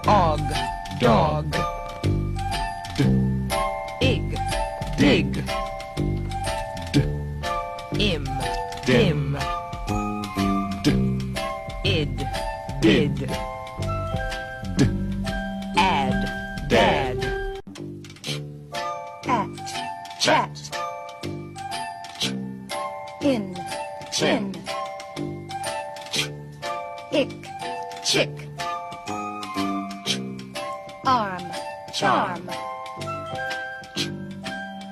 Og, dog. Ig, dig. Im, dim. Id, did. Add, dad. At, chat. In, chin. Ick, chick. Arm, charm.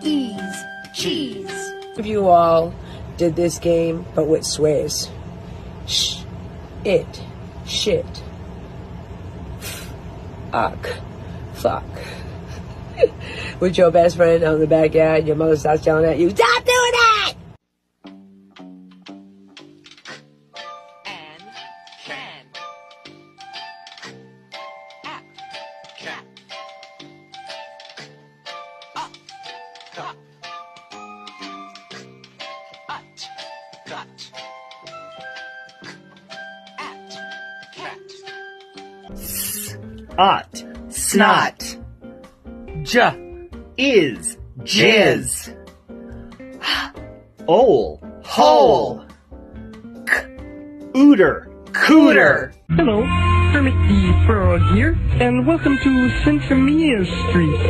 Ease, cheese. If you all did this game, but with swears. Sh, it, shit, fuck. With your best friend on the backyard, your mother starts yelling at you, stop doing that! An, can. At, cat. Up, cup. Ut, gut. At, cat. Ot, snot. J, is, jizz. Ol, hole. K, ooter, cooter. Hello, Kermit the Frog here, and welcome to Centromia Street.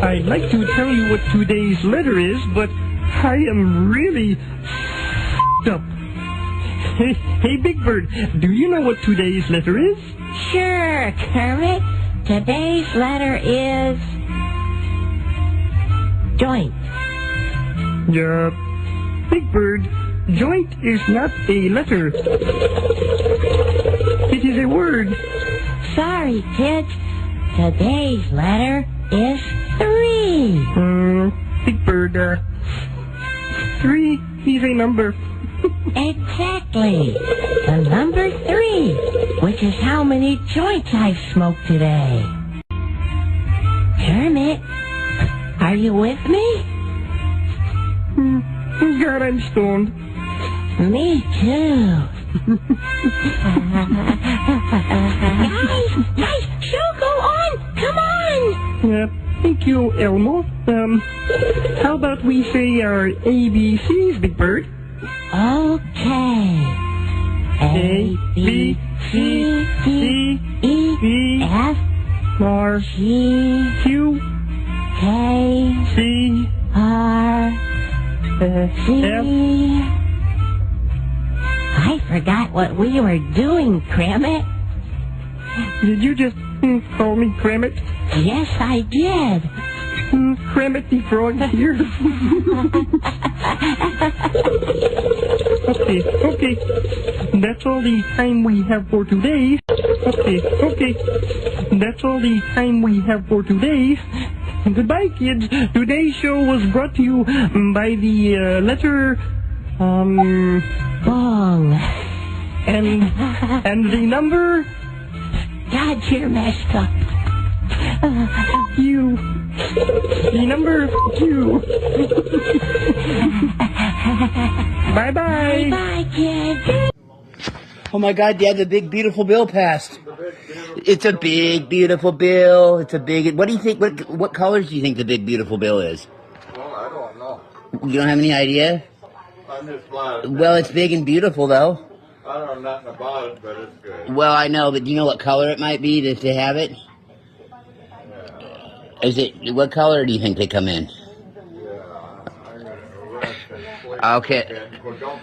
I'd like to tell you what today's letter is, but I am really up. Hey, Big Bird, do you know what today's letter is? Sure, Kermit. Today's letter is joint. Yeah, Big Bird, joint is not a letter. It is a word. Sorry, kids. Today's letter is 3. Big Bird, 3 is a number. Exactly. The number 3, which is how many joints I've smoked today. Kermit, are you with me? God, I'm stoned. Me too. guys, show go on. Come on. Thank you, Elmo. How about we say our ABCs, Big Bird? Okay. A, B, C, D, E, F, R, G, Q, K, C, R, C. F. I forgot what we were doing, Kermit. Did you just call me Kermit? Yes, I did. Kermit the Frog here. Okay. That's all the time we have for today. Okay. That's all the time we have for today. Goodbye, kids. Today's show was brought to you by the letter, Bong. and the number God, you're messed up. Q. The number Q. Bye-bye. Bye, kids. Oh my God, Dad, the big beautiful bill passed. It's a big beautiful bill. It's a big. What do you think? What colors do you think the big beautiful bill is? Well, I don't know. You don't have any idea? I'm just glad. Well, it's big and beautiful though. I don't know nothing about it, but it's good. Well, I know, but do you know what color it might be if they have it? Is it? What color do you think they come in? Yeah, I'm gonna rest and sleep. Okay. Well, don't